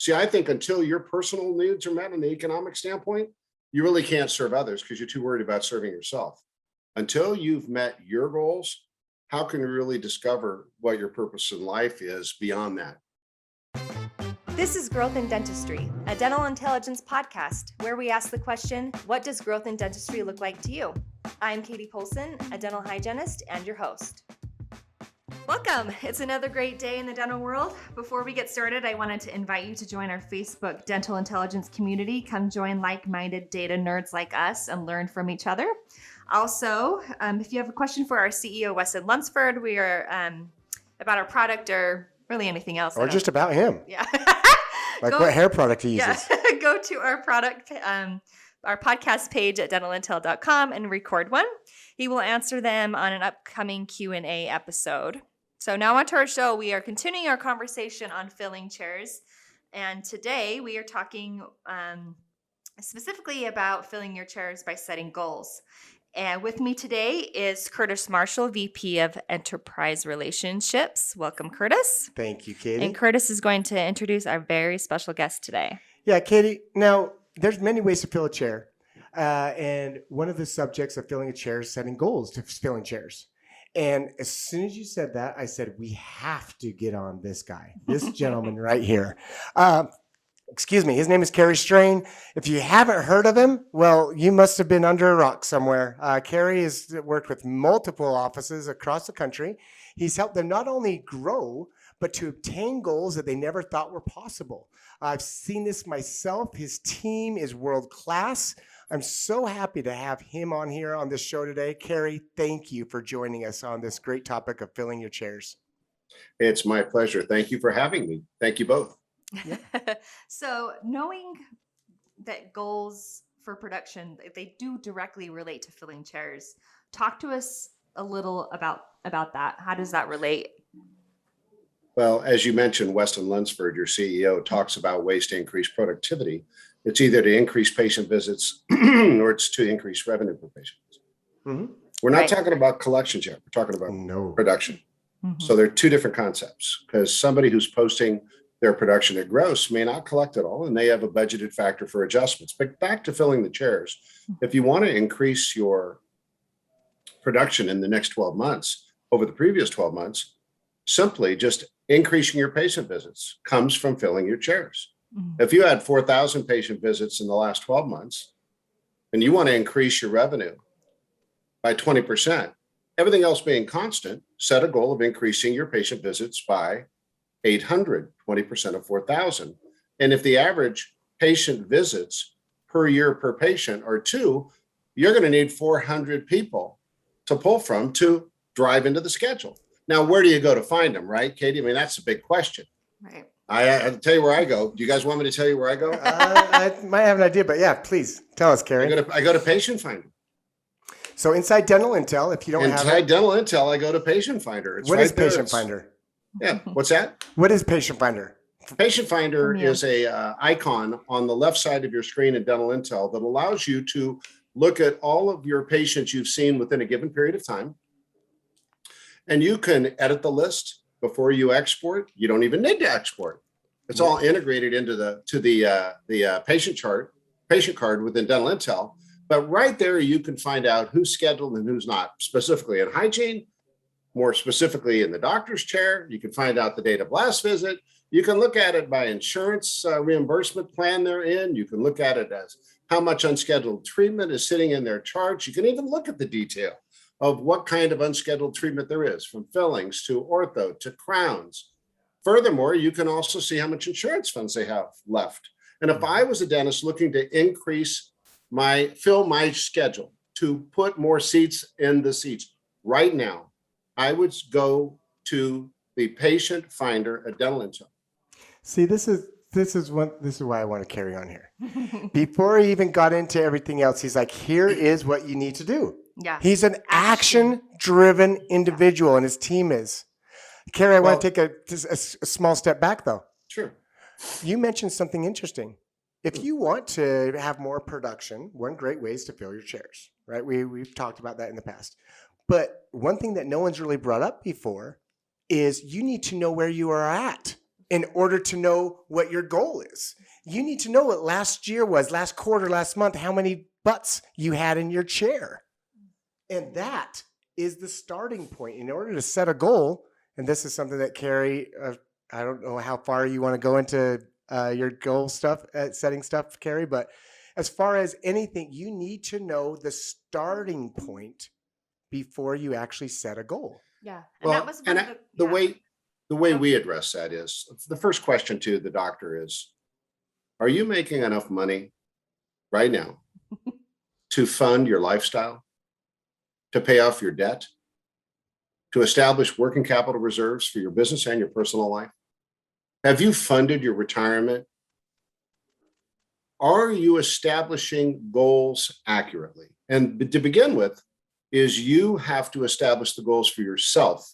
See, I think until your personal needs are met on the economic standpoint, you really can't serve others because you're too worried about serving yourself. Until you've met your goals, how can you really discover what your purpose in life is beyond that? This is Growth in Dentistry, a dental intelligence podcast where we ask the question, what does growth in dentistry look like to you? I'm Katie Polson, a dental hygienist and your host. Welcome. It's another great day in the dental world. Before we get started, I wanted to invite you to join our Facebook dental intelligence community. Come join like-minded data nerds like us and learn from each other. Also, if you have a question for our CEO, Weston Lunsford, we are about our product or really anything else. Or just about him. Yeah. Like what hair product he uses. Yeah. Go to our product, our podcast page at dentalintel.com and record one. He will answer them on an upcoming Q&A episode. So now on to our show. We are continuing our conversation on filling chairs. And today we are talking specifically about filling your chairs by setting goals. And with me today is Curtis Marshall, VP of Enterprise Relationships. Welcome, Curtis. Thank you, Katie. And Curtis is going to introduce our very special guest today. Yeah, Katie. Now, there's many ways to fill a chair. And one of the subjects of filling a chair is setting goals to filling chairs. And as soon as you said that, I said, we have to get on this guy, this gentleman right here. Excuse me. His name is Kerry Straine. If you haven't heard of him, well, you must have been under a rock somewhere. Kerry has worked with multiple offices across the country. He's helped them not only grow, but to obtain goals that they never thought were possible. I've seen this myself. His team is world class. I'm so happy to have him on here on this show today. Kerry, thank you for joining us on this great topic of filling your chairs. It's my pleasure. Thank you for having me. Thank you both. Yeah. So knowing that goals for production, they do directly relate to filling chairs. Talk to us a little about that. How does that relate? Well, as you mentioned, Weston Lunsford, your CEO, talks about ways to increase productivity. It's either to increase patient visits or it's to increase revenue per patient. Mm-hmm. We're not talking about collections yet. We're talking about production. Mm-hmm. So they're two different concepts because somebody who's posting their production at gross may not collect it all and they have a budgeted factor for adjustments. But back to filling the chairs, if you want to increase your production in the next 12 months over the previous 12 months, simply just increasing your patient visits comes from filling your chairs. Mm-hmm. If you had 4,000 patient visits in the last 12 months and you want to increase your revenue by 20%, everything else being constant, set a goal of increasing your patient visits by 800, 20% of 4,000. And if the average patient visits per year per patient are 2, you're going to need 400 people to pull from to drive into the schedule. Now, where do you go to find them, right, Katie? I mean, that's a big question. Right. I'll tell you where I go. Do you guys want me to tell you where I go? I might have an idea, but yeah, please tell us, Kerry. I go to Patient Finder. So inside Dental Intel, if you don't have it. Inside Dental Intel, I go to Patient Finder. What is Patient Finder? Yeah, what's that? What is Patient Finder? Patient Finder is a icon on the left side of your screen in Dental Intel that allows you to look at all of your patients you've seen within a given period of time. And you can edit the list before you export. You don't even need to export. It's all integrated into the patient card within Dental Intel. But right there, you can find out who's scheduled and who's not, specifically in hygiene, more specifically in the doctor's chair. You can find out the date of last visit. You can look at it by insurance reimbursement plan they're in. You can look at it as how much unscheduled treatment is sitting in their charts. You can even look at the detail of what kind of unscheduled treatment there is, from fillings to ortho to crowns. Furthermore, you can also see how much insurance funds they have left. And if I was a dentist looking to fill my schedule to put more seats in the seats right now, I would go to the Patient Finder at Dental Intel. See, this is why I want to carry on here. Before he even got into everything else, he's like, here is what you need to do. Yeah. He's an action-driven individual, and his team is. Kerry, I want to take a small step back, though. Sure. You mentioned something interesting. If you want to have more production, one great way is to fill your chairs, right? We've talked about that in the past. But one thing that no one's really brought up before is you need to know where you are at in order to know what your goal is. You need to know what last year was, last quarter, last month, how many butts you had in your chair. And that is the starting point. In order to set a goal, and this is something that Kerry, I don't know how far you want to go into your goal stuff, setting stuff, Kerry, but as far as anything, you need to know the starting point before you actually set a goal. Yeah. And that was one of the way we address that is the first question to the doctor is, are you making enough money right now to fund your lifestyle, to pay off your debt, to establish working capital reserves for your business and your personal life? Have you funded your retirement? Are you establishing goals accurately? And to begin with, is you have to establish the goals for yourself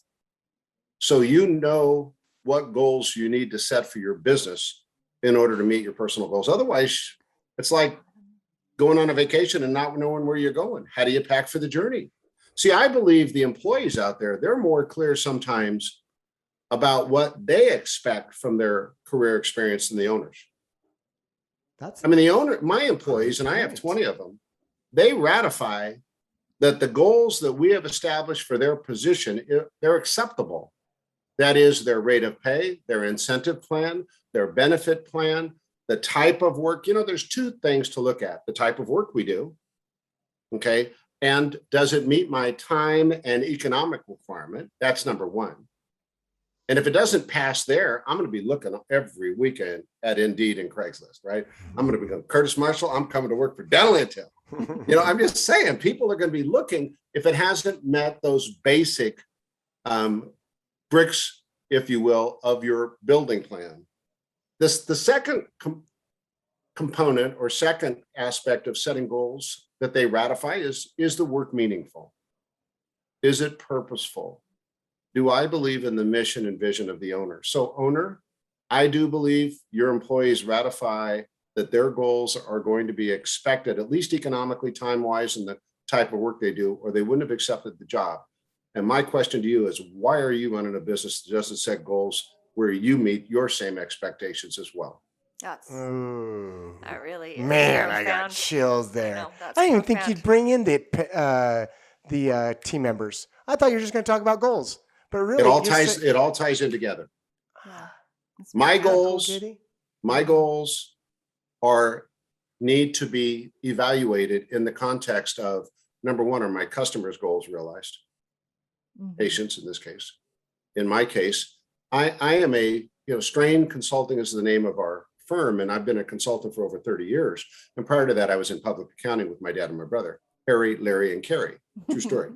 so you know what goals you need to set for your business in order to meet your personal goals. Otherwise, it's like going on a vacation and not knowing where you're going. How do you pack for the journey? See, I believe the employees out there, they're more clear sometimes about what they expect from their career experience than the owners. My employees, and I have 20 of them, they ratify that the goals that we have established for their position, they're acceptable. That is their rate of pay, their incentive plan, their benefit plan, the type of work. There's two things to look at: the type of work we do, okay, and does it meet my time and economic requirement? That's number one. And if it doesn't pass there, I'm going to be looking every weekend at Indeed and Craigslist, right? I'm going to be going, Curtis Marshall, I'm coming to work for Dental Intel. I'm just saying, people are going to be looking if it hasn't met those basic bricks, if you will, of your building plan. The second component or second aspect of setting goals that they ratify is the work meaningful? Is it purposeful? Do I believe in the mission and vision of the owner? So owner, I do believe your employees ratify that their goals are going to be expected, at least economically, time-wise, and the type of work they do, or they wouldn't have accepted the job. And my question to you is, why are you running a business that doesn't set goals where you meet your same expectations as well? That really is Man, I got profound. chills there. I know, that's I didn't even think profound. you'd bring in the team members. I thought you were just going to talk about goals, but really, It all ties in together. Yeah. That's My profound. goals, my goals need to be evaluated in the context of, number one, are my customers' goals realized? Patients in this case. In my case, I am Straine Consulting is the name of our firm, and I've been a consultant for over 30 years. And prior to that, I was in public accounting with my dad and my brother, Harry, Larry, and Kerry. True story.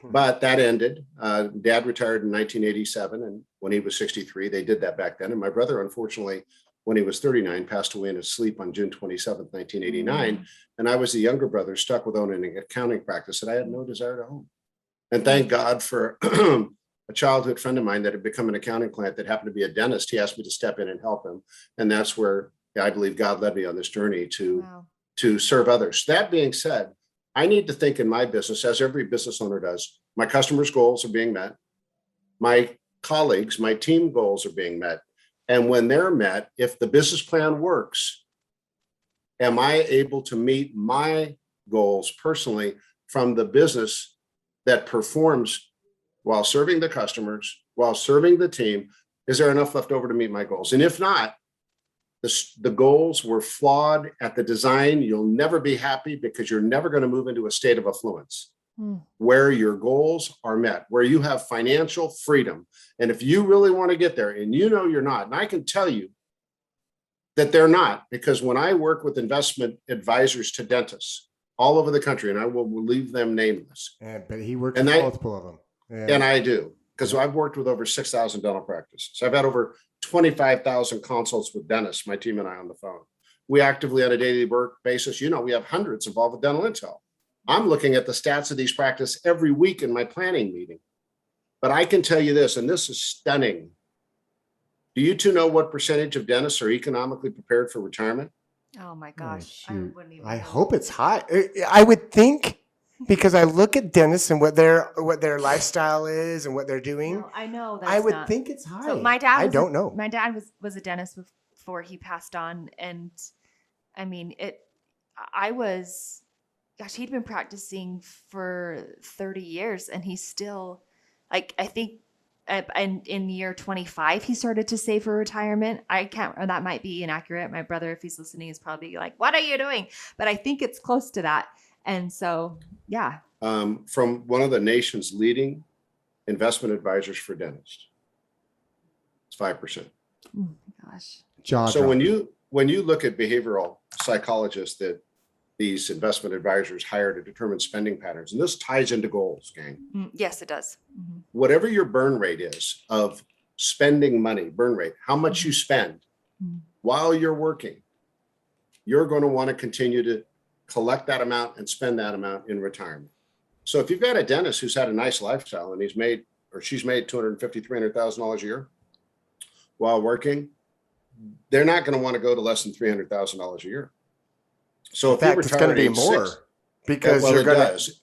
But that ended. Dad retired in 1987, and when he was 63, they did that back then. And my brother, unfortunately, when he was 39, passed away in his sleep on June 27th, 1989. And I was the younger brother stuck with owning an accounting practice that I had no desire to own. And thank God for a childhood friend of mine that had become an accounting client that happened to be a dentist. He asked me to step in and help him. And that's where I believe God led me on this journey to serve others. That being said, I need to think in my business, as every business owner does, my customers' goals are being met. My colleagues, my team goals are being met. And when they're met, if the business plan works, am I able to meet my goals personally from the business that performs while serving the customers, while serving the team? Is there enough left over to meet my goals? And if not, the goals were flawed at the design, you'll never be happy because you're never going to move into a state of affluence where your goals are met, where you have financial freedom. And if you really want to get there, and you're not, and I can tell you that they're not, because when I work with investment advisors to dentists all over the country, and I will leave them nameless. Yeah, but he works with multiple of them. Yeah. And I do, because I've worked with over 6,000 dental practices. I've had over 25,000 consults with dentists, my team and I on the phone. We actively on a daily work basis, we have hundreds involved with dental intel. I'm looking at the stats of these practices every week in my planning meeting. But I can tell you this, and this is stunning. Do you two know what percentage of dentists are economically prepared for retirement? Oh my gosh. Oh, I wouldn't even I know. hope it's high. I would think Because I look at dentists and what their lifestyle is and what they're doing. No, I know that's I would not. think it's high. So my dad I was don't know. My dad was a dentist before he passed on, and I mean it. I was, gosh, he'd been practicing for 30 years, and he's still, like, I think, in year 25 he started to save for retirement. I can't, or that might be inaccurate. My brother, if he's listening, is probably like, "What are you doing?" But I think it's close to that. And so, yeah. From one of the nation's leading investment advisors for dentists. It's 5%. Oh my gosh. So when you look at behavioral psychologists that these investment advisors hire to determine spending patterns, and this ties into goals, gang. Yes, it does. Mm-hmm. Whatever your burn rate is of spending money, burn rate, how much you spend while you're working, you're going to want to continue to collect that amount and spend that amount in retirement. So if you've got a dentist who's had a nice lifestyle and he's made, or she's made $250,000, $300,000 a year while working, they're not going to want to go to less than $300,000 a year. So in fact, it's going to be more because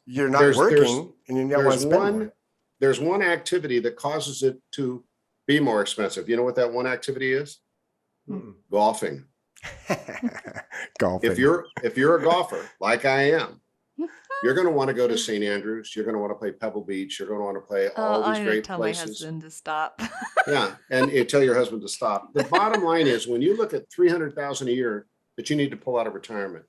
you're not working and you don't want to spend more. There's one activity that causes it to be more expensive. You know what that one activity is? Golfing. Golfing. If you're a golfer like I am, you're going to want to go to St. Andrews. You're going to want to play Pebble Beach. You're going to want to play all these great tell places. My husband to stop. Yeah, and you tell your husband to stop. The bottom line is, when you look at $300,000 a year that you need to pull out of retirement,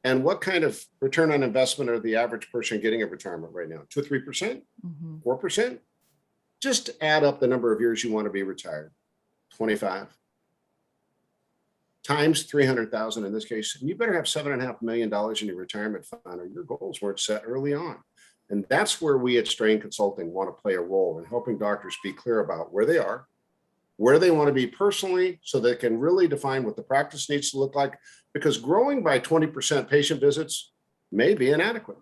and what kind of return on investment are the average person getting at retirement right now? 2 or 3%, 4%. Just add up the number of years you want to be retired. 25 times 300,000 in this case, and you better have $7.5 million in your retirement fund, or your goals weren't set early on. And that's where we at Straine Consulting want to play a role in helping doctors be clear about where they are, where they want to be personally, so they can really define what the practice needs to look like, because growing by 20% patient visits may be inadequate.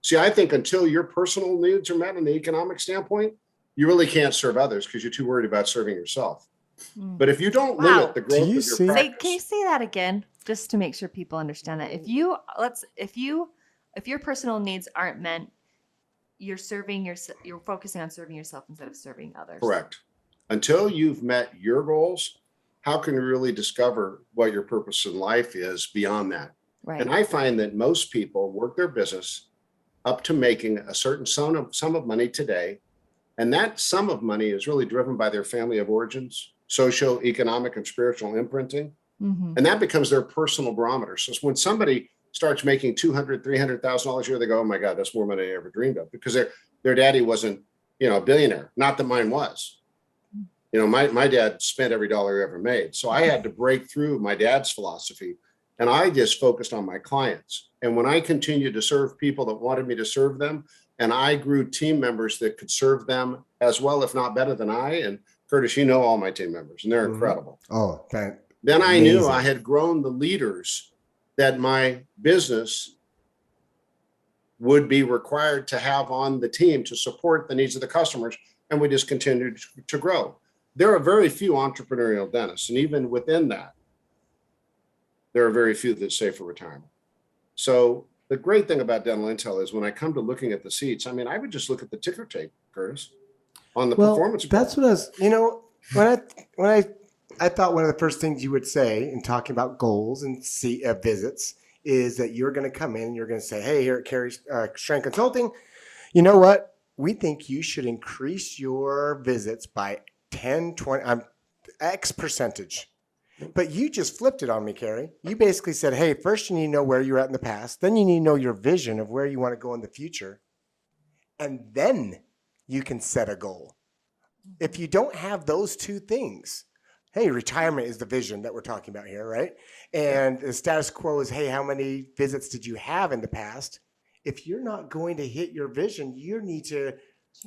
See, I think until your personal needs are met in the economic standpoint, you really can't serve others because you're too worried about serving yourself. But if you don't limit the growth of your practice, can you say that again, just to make sure people understand that? If your personal needs aren't met, you're focusing on serving yourself instead of serving others. Correct. Until you've met your goals, how can you really discover what your purpose in life is beyond that? Right. And I find that most people work their business up to making a certain sum of money today. And that sum of money is really driven by their family of origins, socio-economic and spiritual imprinting. And that becomes their personal barometer. So when somebody starts making $200,000, $300,000 a year, they go, "Oh my God, that's more money I ever dreamed of," because their daddy wasn't, a billionaire. Not that mine was. My dad spent every dollar he ever made. So I had to break through my dad's philosophy, and I just focused on my clients. And when I continued to serve people that wanted me to serve them, and I grew team members that could serve them as well, if not better than I, and Curtis, you know all my team members, and they're incredible. Oh, then I knew I had grown the leaders that my business would be required to have on the team to support the needs of the customers. And we just continued to grow. There are very few entrepreneurial dentists. And even within that, there are very few that save for retirement. So the great thing about dental intel is when I come to looking at the seats, I would just look at the ticker tape, Curtis, on the performance. That's what I was, when I thought one of the first things you would say in talking about goals and visits is that you're going to come in and you're going to say, "Hey, here at Kerry Straine Consulting, you know what? We think you should increase your visits by 10, 20, X percentage." But you just flipped it on me, Kerry. You basically said, "Hey, first you need to know where you're at in the past. Then you need to know your vision of where you want to go in the future. And then you can set a goal." If you don't have those two things, hey, retirement is the vision that we're talking about here, right? And the status quo is, hey, how many visits did you have in the past? If you're not going to hit your vision, you need to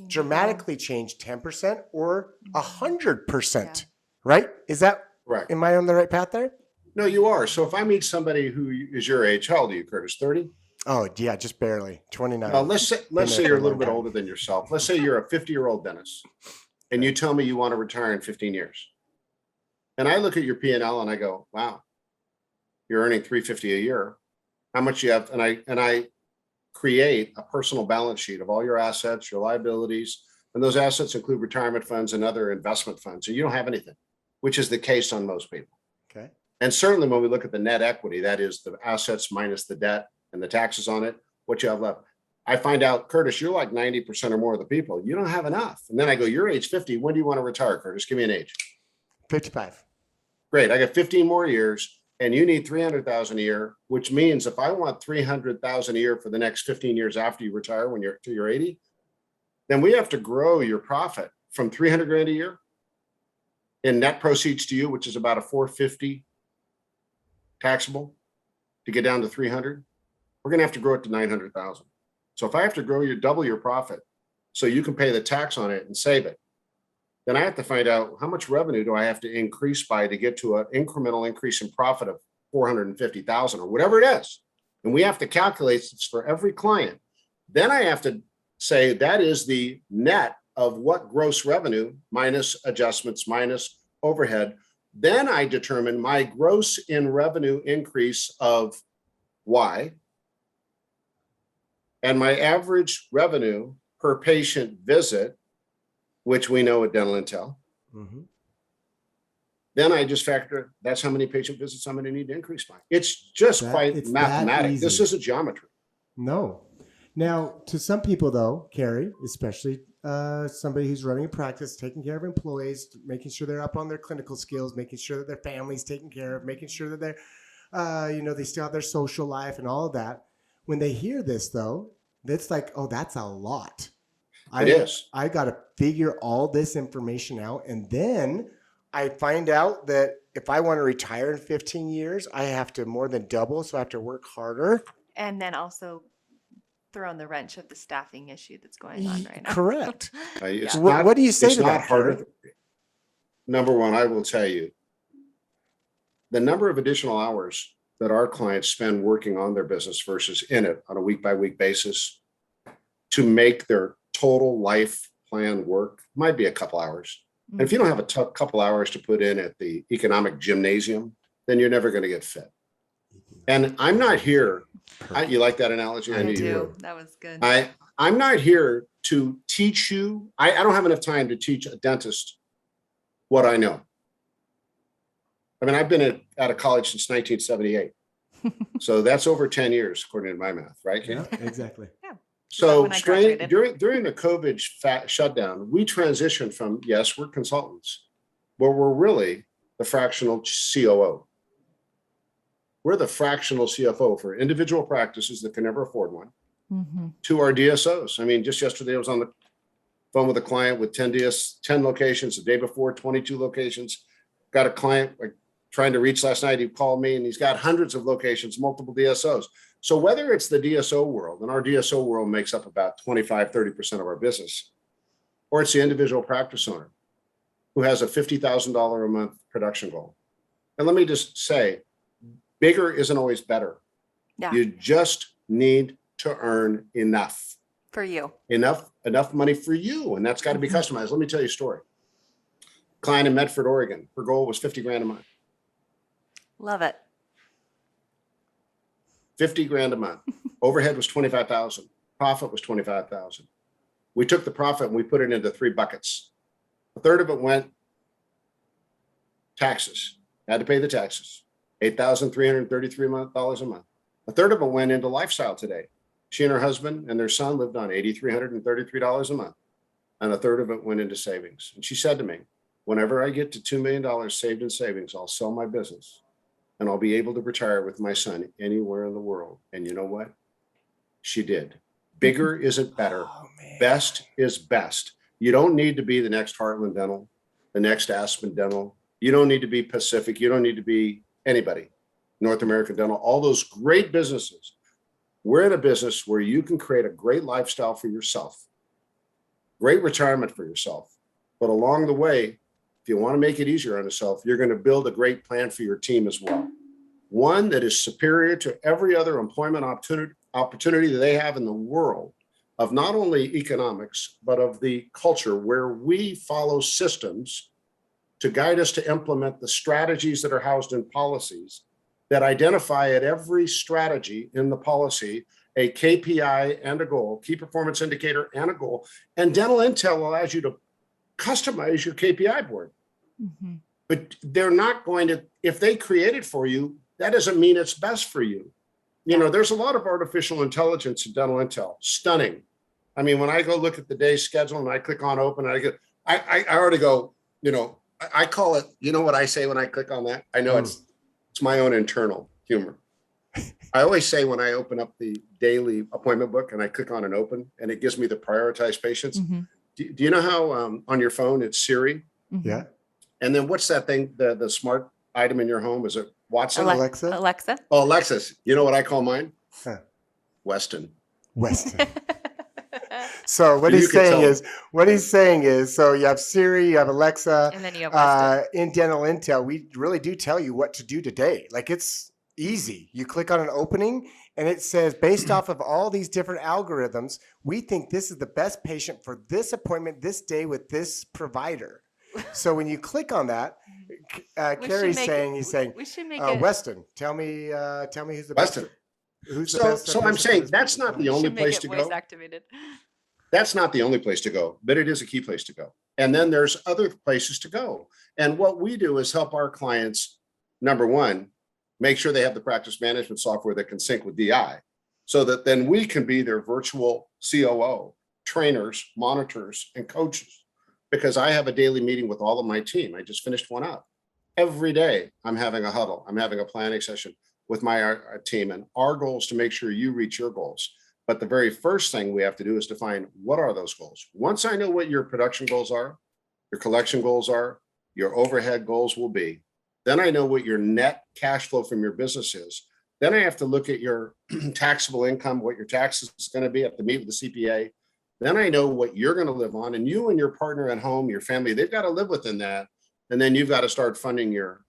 dramatically change 10% or 100%, right? Is that correct? Am I on the right path there? No, you are. So if I meet somebody who is your age, how old are you, Curtis? 30? Oh, yeah, just barely. 29. Let's say you're a little bit older than yourself. Let's say you're a 50-year-old dentist and you tell me you want to retire in 15 years. And I look at your P&L and I go, "Wow, you're earning $350 a year. How much you have?" And I create a personal balance sheet of all your assets, your liabilities, and those assets include retirement funds and other investment funds. So you don't have anything, which is the case on most people. Okay. And certainly when we look at the net equity, that is the assets minus the debt and the taxes on it, what you have left. I find out, Curtis, you're like 90% or more of the people. You don't have enough. And then I go, you're age 50. When do you want to retire, Curtis? Give me an age. 55. Great. I got 15 more years and you need 300,000 a year, which means if I want 300,000 a year for the next 15 years after you retire, when you're to your 80, then we have to grow your profit from 300 grand a year in net proceeds to you, which is about a 450 taxable, to get down to 300. We're going to have to grow it to 900,000. So if I have to grow double your profit so you can pay the tax on it and save it, then I have to find out how much revenue do I have to increase by to get to an incremental increase in profit of 450,000 or whatever it is. And we have to calculate this for every client. Then I have to say that is the net of what gross revenue minus adjustments minus overhead. Then I determine my gross in revenue increase of Y and my average revenue per patient visit, which we know at Dental Intel. Mm-hmm. Then I just factor, that's how many patient visits I'm going to need to increase by. It's just quite mathematic. This isn't geometry. No. Now, to some people though, Kerry, especially somebody who's running a practice, taking care of employees, making sure they're up on their clinical skills, making sure that their family's taken care of, making sure that they're, they still have their social life and all of that. When they hear this though, it's like, oh, that's a lot. It is. I got to figure all this information out. And then I find out that if I want to retire in 15 years, I have to more than double. So I have to work harder. And then also throw in the wrench of the staffing issue that's going on right now. Correct. It's What do you say it's to not that? hard. Number one, I will tell you the number of additional hours that our clients spend working on their business versus in it on a week by week basis to make their total life plan work might be a couple hours. And if you don't have a couple hours to put in at the economic gymnasium, then you're never going to get fit. And I'm not here. You like that analogy? I knew you do. would. That was good. I'm not here to teach you. I don't have enough time to teach a dentist what I know. I mean, I've been out of college since 1978. So that's over 10 years, according to my math, right? Yeah, exactly. Yeah. So When I Straine, graduated. during the COVID shutdown, we transitioned from, yes, we're consultants, but we're really the fractional COO. We're the fractional CFO for individual practices that can never afford one, to our DSOs. I mean, just yesterday I was on the phone with a client with 10 locations, the day before 22 locations. Got a client trying to reach last night. He called me and he's got hundreds of locations, multiple DSOs. So whether it's the DSO world, and our DSO world makes up about 25-30% of our business, or it's the individual practice owner who has a $50,000 a month production goal. And let me just say, bigger isn't always better. Yeah. You just need to earn enough. For you. Enough money for you. And that's got to be customized. Let me tell you a story. Client in Medford, Oregon, her goal was 50 grand a month. Love it. 50 grand a month. Overhead was 25,000. Profit was 25,000. We took the profit and we put it into 3 buckets. A third of it went taxes. Had to pay the taxes. $8,333 a month. A third of it went into lifestyle today. She and her husband and their son lived on $8,333 a month. And a third of it went into savings. And she said to me, whenever I get to $2 million saved in savings, I'll sell my business and I'll be able to retire with my son anywhere in the world. And you know what? She did. Bigger isn't better. Oh, Best is best. You don't need to be the next Heartland Dental, the next Aspen Dental. You don't need to be Pacific. You don't need to be anybody. North American Dental, all those great businesses. We're in a business where you can create a great lifestyle for yourself, great retirement for yourself. But along the way, if you want to make it easier on yourself, you're going to build a great plan for your team as well. One that is superior to every other employment opportunity that they have in the world, of not only economics, but of the culture where we follow systems to guide us to implement the strategies that are housed in policies that identify at every strategy in the policy a KPI and a goal, key performance indicator and a goal. And Dental Intel allows you to customize your KPI board. Mhm. But they're not going to, if they create it for you, that doesn't mean it's best for you. You know, there's a lot of artificial intelligence in Dental Intel. Stunning. I mean, when I go look at the day's schedule and I click on open, I already go, you know, I call it, you know what I say when I click on that? I know it's my own internal humor. I always say when I open up the daily appointment book and I click on an open and it gives me the prioritized patients. Mhm. Do you know how on your phone it's Siri? Mhm. Yeah. And then what's that thing, the smart item in your home? Is it Watson? Alexa? Alexa. Oh, Alexis. You know what I call mine? Huh. Weston. Weston. So what You he's can saying is, so you have Siri, you have Alexa, And then you have Weston. in Dental Intel, we really do tell you what to do today. Like it's easy. You click on an opening and it says, based off of all these different algorithms, we think this is the best patient for this appointment this day with this provider. So when you click on that, Kerry's saying, he's saying, we should make it. Weston, tell me who's the Weston. best. Who's the So, best so I'm patient for saying this that's patient? not the only should make place it to voice go. activated. That's not the only place to go, but it is a key place to go. And then there's other places to go. And what we do is help our clients, number one, make sure they have the practice management software that can sync with DI so that then we can be their virtual COO, trainers, monitors, and coaches. Because I have a daily meeting with all of my team. I just finished one up. Every day I'm having a huddle. I'm having a planning session with my team. And our goal is to make sure you reach your goals. But the very first thing we have to do is define what are those goals. Once I know what your production goals are, your collection goals are, your overhead goals will be, then I know what your net cash flow from your business is. Then I have to look at your taxable income, what your taxes is going to be. I have to meet with the CPA. Then I know what you're going to live on, and you and your partner at home, your family, they've got to live within that. And then you've got to start funding your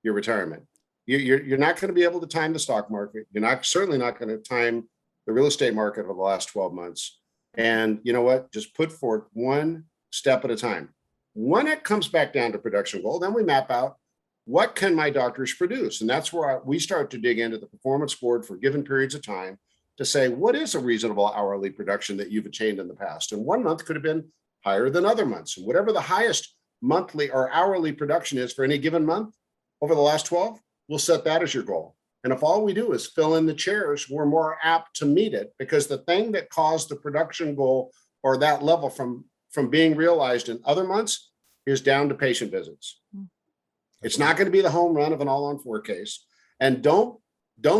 retirement. You're not going to be able to time the stock market. You're certainly not going to time the real estate market over the last 12 months. And you know what? Just put forth one step at a time. When it comes back down to production goal, then we map out what can my doctors produce? And that's where we start to dig into the performance board for given periods of time to say, what is a reasonable hourly production that you've attained in the past? And one month could have been higher than other months. And whatever the highest monthly or hourly production is for any given month over the last 12, we'll set that as your goal. And if all we do is fill in the chairs, we're more apt to meet it, because the thing that caused the production goal or that level from being realized in other months is down to patient visits. It's not going to be the home run of an all-on-4 case. And don't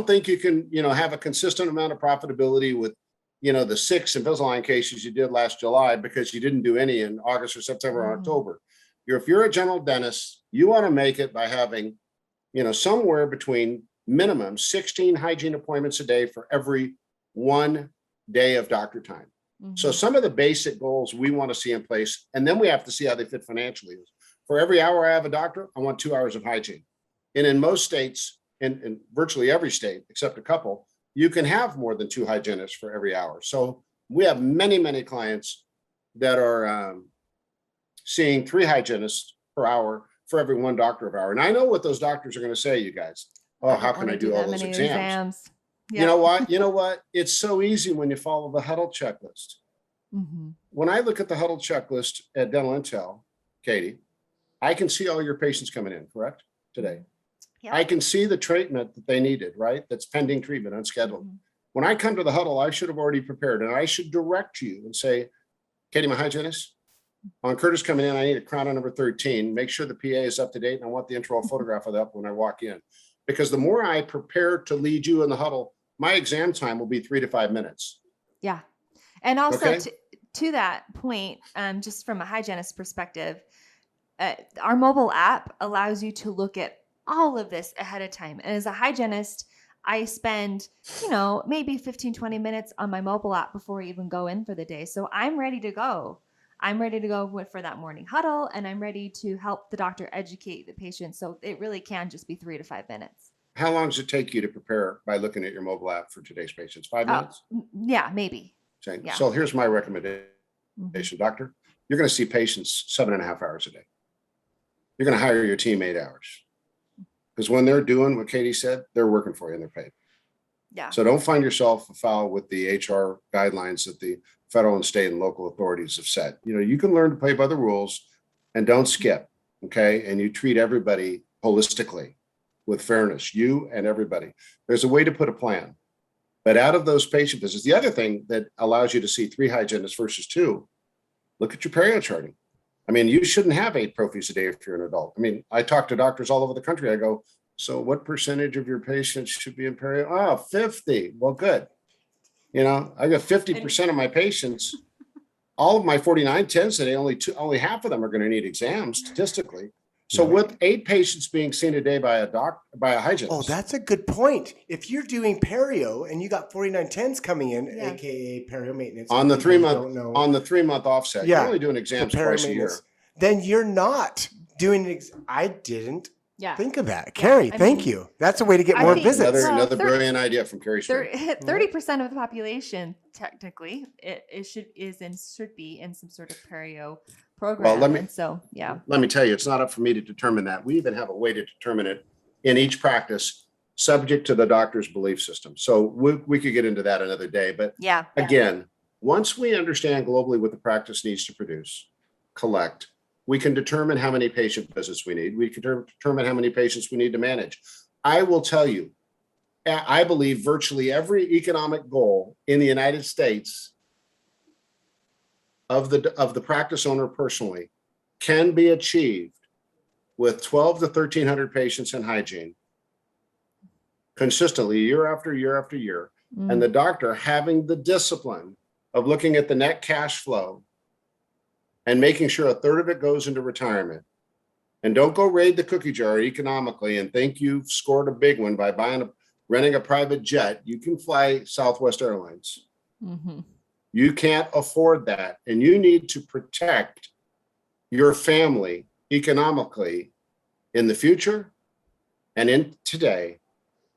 think you can, have a consistent amount of profitability with, the 6 Invisalign cases you did last July because you didn't do any in August or September or October. If you're a general dentist, you want to make it by having, somewhere between minimum 16 hygiene appointments a day for every 1 day of doctor time. So some of the basic goals we want to see in place, and then we have to see how they fit financially. For every hour I have a doctor, I want 2 hours of hygiene. And in most states, in virtually every state, except a couple, you can have more than 2 hygienists for every hour. So we have many, many clients that are seeing 3 hygienists per hour for every 1 doctor of hour. And I know what those doctors are going to say, you guys. Oh, how can I do all those exams? Yep. You know what? It's so easy when you follow the Huddle Checklist. When I look at the Huddle Checklist at Dental Intel, Katie, I can see all your patients coming in, correct? Today. Yep. I can see the treatment that they needed, right? That's pending treatment, unscheduled. When I come to the huddle, I should have already prepared, and I should direct you and say, Katie, my hygienist, on Curtis coming in, I need a crown on number 13. Make sure the PA is up to date, and I want the intraoral photograph of that when I walk in. Because the more I prepare to lead you in the huddle, my exam time will be 3 to 5 minutes. Yeah. And also Okay. to that point, just from a hygienist perspective, our mobile app allows you to look at all of this ahead of time. And as a hygienist, I spend, maybe 15, 20 minutes on my mobile app before I even go in for the day. So I'm ready to go. I'm ready to go for that morning huddle, and I'm ready to help the doctor educate the patient. So it really can just be 3 to 5 minutes. How long does it take you to prepare by looking at your mobile app for today's patients? 5 minutes? Yeah, maybe. Okay. Yeah. So here's my recommendation, doctor. You're going to see patients 7.5 hours a day. You're going to hire your team 8 hours. Because when they're doing what Katie said, they're working for you and they're paid. Yeah. So don't find yourself afoul with the HR guidelines that the federal and state and local authorities have set. You can learn to play by the rules and don't skip. Okay. And you treat everybody holistically with fairness, you and everybody. There's a way to put a plan. But out of those patient visits, the other thing that allows you to see 3 hygienists versus 2, look at your perio charting. I mean, you shouldn't have 8 prophies a day if you're an adult. I mean, I talk to doctors all over the country. I go, so what percentage of your patients should be in perio? Oh, 50. Well, good. I got 50% of my patients, all of my 4910 today, only half of them are going to need exams statistically. So with 8 patients being seen a day by a hygienist. Oh, that's a good point. If you're doing perio and you got 4910s coming in, aka perio maintenance, on the 3-month offset, you're only doing exams twice a year. Then you're not doing I didn't think of that. Yeah. Carrie, thank you. That's a way to get more visits. Another brilliant idea from Kerry Straine. 30% of the population, technically, should be in some sort of perio program. Well, let me tell you, it's not up for me to determine that. We even have a way to determine it in each practice, subject to the doctor's belief system. So we could get into that another day. But again, once we understand globally what the practice needs to produce, collect, we can determine how many patient visits we need. We can determine how many patients we need to manage. I will tell you, I believe virtually every economic goal in the United States of the practice owner personally can be achieved with 12 to 1,300 patients in hygiene consistently year after year after year. And the doctor having the discipline of looking at the net cash flow and making sure 1/3 of it goes into retirement. And don't go raid the cookie jar economically and think you've scored a big one by renting a private jet. You can fly Southwest Airlines. Mm-hmm. You can't afford that. And you need to protect your family economically in the future and in today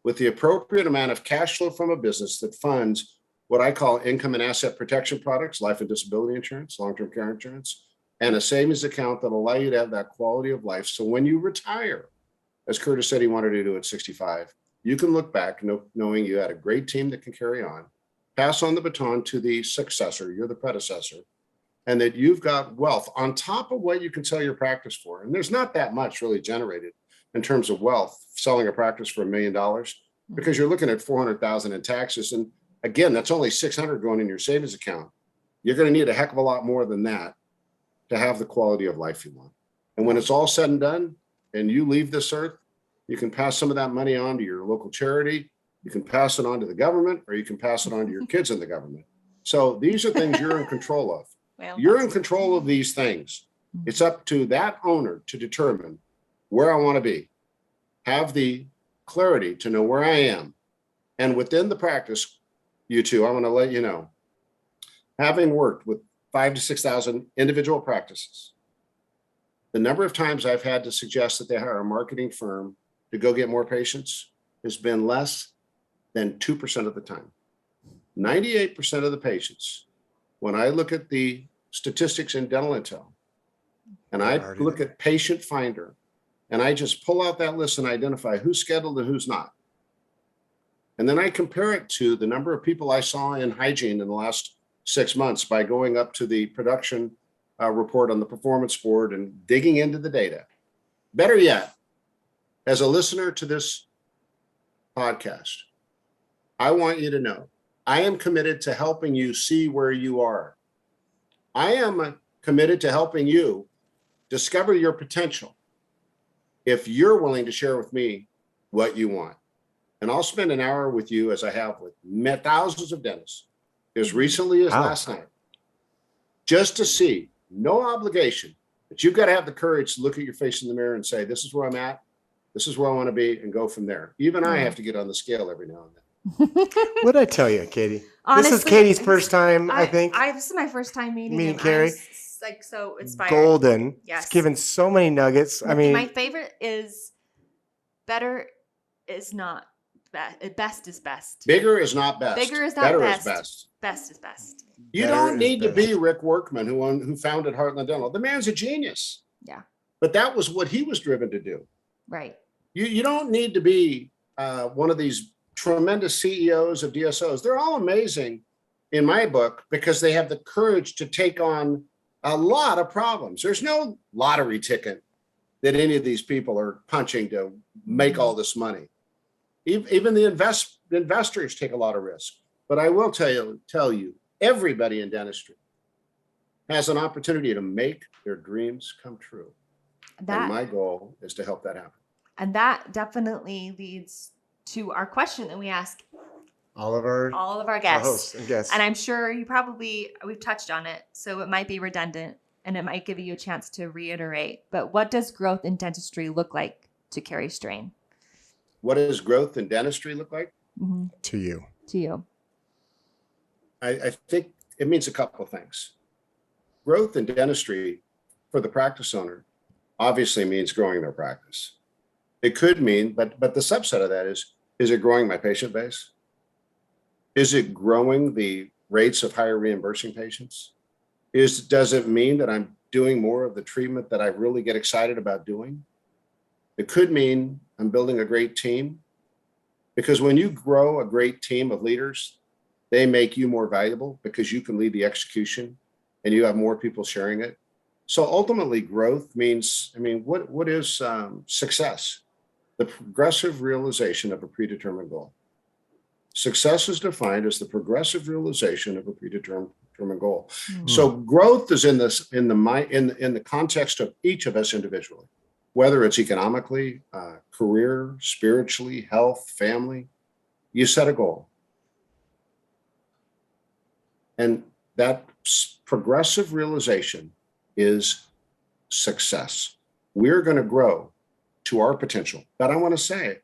with the appropriate amount of cash flow from a business that funds what I call income and asset protection products, life and disability insurance, long-term care insurance, and a savings account that allow you to have that quality of life. So when you retire, as Curtis said he wanted to do at 65, you can look back knowing you had a great team that can carry on, pass on the baton to the successor, you're the predecessor, and that you've got wealth on top of what you can sell your practice for. And there's not that much really generated in terms of wealth selling a practice for $1 million because you're looking at 400,000 in taxes. And again, that's only 600 going in your savings account. You're going to need a heck of a lot more than that to have the quality of life you want. And when it's all said and done and you leave this earth, you can pass some of that money on to your local charity. You can pass it on to the government, or you can pass it on to your kids in the government. So these are things you're in control of. You're in control of these things. It's up to that owner to determine where I want to be, have the clarity to know where I am. And within the practice, you two, I want to let you know, having worked with 5,000 to 6,000 individual practices, the number of times I've had to suggest that they hire a marketing firm to go get more patients has been less than 2% of the time. 98% of the patients, when I look at the statistics in Dental Intel, and I look at Patient Finder, and I just pull out that list and identify who's scheduled and who's not. And then I compare it to the number of people I saw in hygiene in the last 6 months by going up to the production report on the performance board and digging into the data. Better yet, as a listener to this podcast, I want you to know I am committed to helping you see where you are. I am committed to helping you discover your potential if you're willing to share with me what you want. And I'll spend an hour with you, as I have with thousands of dentists as recently as last night, just to see, no obligation, but you've got to have the courage to look at your face in the mirror and say, this is where I'm at, this is where I want to be, and go from there. Even I have to get on the scale every now and then. What did I tell you, Katie? Honestly, this is Katie's first time, I think. This is my first time meeting Carrie. I'm so inspired. Golden. Yes. It's given so many nuggets. I mean, my favorite is better is not best. Best is best. Bigger is not best. Bigger is not Better best. is best. Best is best. You don't need to be Rick Workman, who founded Heartland Dental. The man's a genius. Yeah. But that was what he was driven to do. Right. You don't need to be one of these tremendous CEOs of DSOs. They're all amazing in my book because they have the courage to take on a lot of problems. There's no lottery ticket that any of these people are punching to make all this money. Even the investors take a lot of risk. But I will tell you, everybody in dentistry has an opportunity to make their dreams come true. And my goal is to help that happen. And that definitely leads to our question that we ask all of our guests. Hosts and guests. And I'm sure we've touched on it, so it might be redundant and it might give you a chance to reiterate. But what does growth in dentistry look like to Kerry Straine? What does growth in dentistry look like? Mm-hmm. To you. To you. I think it means a couple of things. Growth in dentistry for the practice owner obviously means growing their practice. It could mean, but the subset of that is it growing my patient base? Is it growing the rates of higher reimbursing patients? Does it mean that I'm doing more of the treatment that I really get excited about doing? It could mean I'm building a great team, because when you grow a great team of leaders, they make you more valuable because you can lead the execution and you have more people sharing it. So ultimately growth means, what is success? The progressive realization of a predetermined goal. Success is defined as the progressive realization of a predetermined goal. Mm-hmm. So growth is in the context of each of us individually, whether it's economically, career, spiritually, health, family. You set a goal. And that progressive realization is success. We're going to grow to our potential. But I want to say,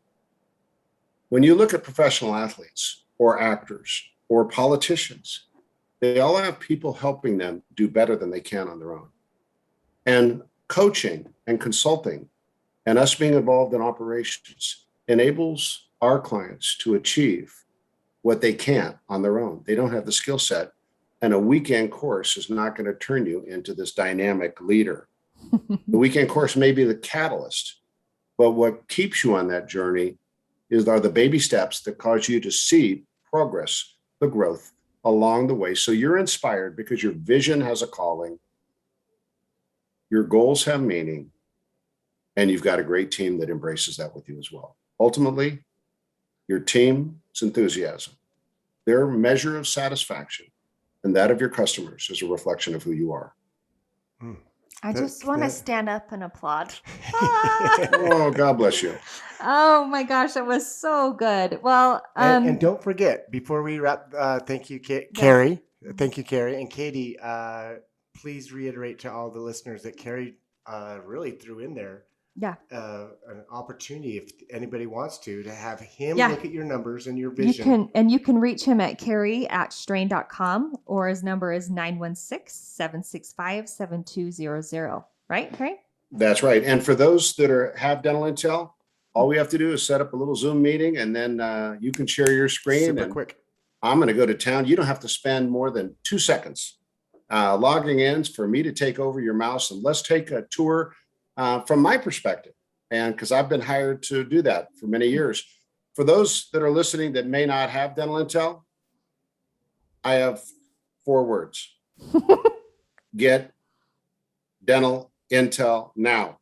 when you look at professional athletes or actors or politicians, they all have people helping them do better than they can on their own. And coaching and consulting and us being involved in operations enables our clients to achieve what they can't on their own. They don't have the skill set, and a weekend course is not going to turn you into this dynamic leader. The weekend course may be the catalyst, but what keeps you on that journey are the baby steps that cause you to see progress, the growth along the way. So you're inspired because your vision has a calling, your goals have meaning, and you've got a great team that embraces that with you as well. Ultimately, your team's enthusiasm, their measure of satisfaction, and that of your customers is a reflection of who you are. I just want to stand up and applaud. Oh, God bless you. Oh my gosh, that was so good. Well, and don't forget, before we wrap, thank you, Kerry. Thank you, Kerry. And Katie, please reiterate to all the listeners that Kerry really threw in there. Yeah. An opportunity, if anybody wants to have him look at your numbers and your vision. You can reach him at Kerry@straine.com, or his number is 916-765-7200. Right, Kerry? That's right. And for those that have dental intel, all we have to do is set up a little Zoom meeting, and then you can share your screen. Super quick. I'm going to go to town. You don't have to spend more than 2 seconds logging in for me to take over your mouse, and let's take a tour from my perspective. And because I've been hired to do that for many years. For those that are listening that may not have dental intel, I have 4 words. Get dental intel now.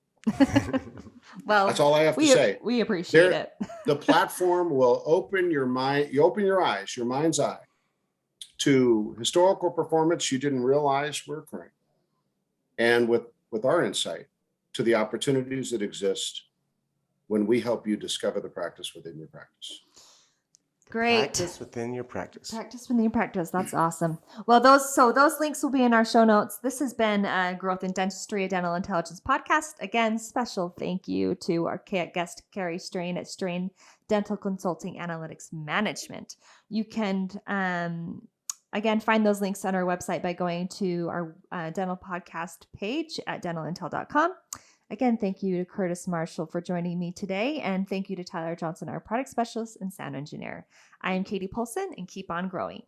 Well, that's all I have to say. We appreciate it. The platform will open your mind. You open your eyes, your mind's eye, to historical performance you didn't realize were occurring, and with our insight to the opportunities that exist when we help you discover the practice within your practice. Great. Practice within your practice. Practice within your practice. That's awesome. Well, those links will be in our show notes. This has been Growth in Dentistry, a Dental Intelligence podcast. Again, special thank you to our guest, Kerry Straine at Straine Dental Consulting Analytics Management. You can, again, find those links on our website by going to our dental podcast page at dentalintel.com. Again, thank you to Curtis Marshall for joining me today, and thank you to Tyler Johnson, our product specialist and sound engineer. I am Katie Polson, and keep on growing.